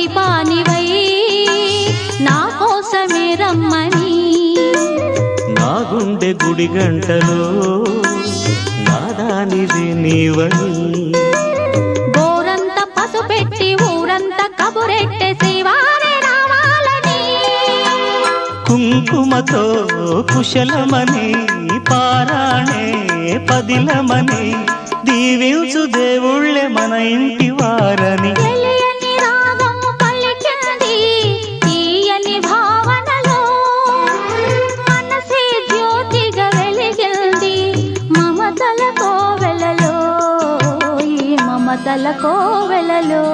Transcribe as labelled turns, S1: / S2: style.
S1: దీపానివై నా కోసమే రమ్మని
S2: నా గుండె గుడి గంటలో నాదానిది నీవని
S1: గోరంత పసుపెట్టి ఊరంత కబురెట్టేసి వారే రావాలని
S2: కుంకుమతో కుశలమని పారాణే పదిలమని దీవించు దేవుళ్ళే మన ఇంటి వారని
S1: తెలియని రాగం పలికింది తీయని భావనలో మనసే జ్యోతిగా వెలిగింది మమతల కోవెలలో ఈ మమతల కోవెలలో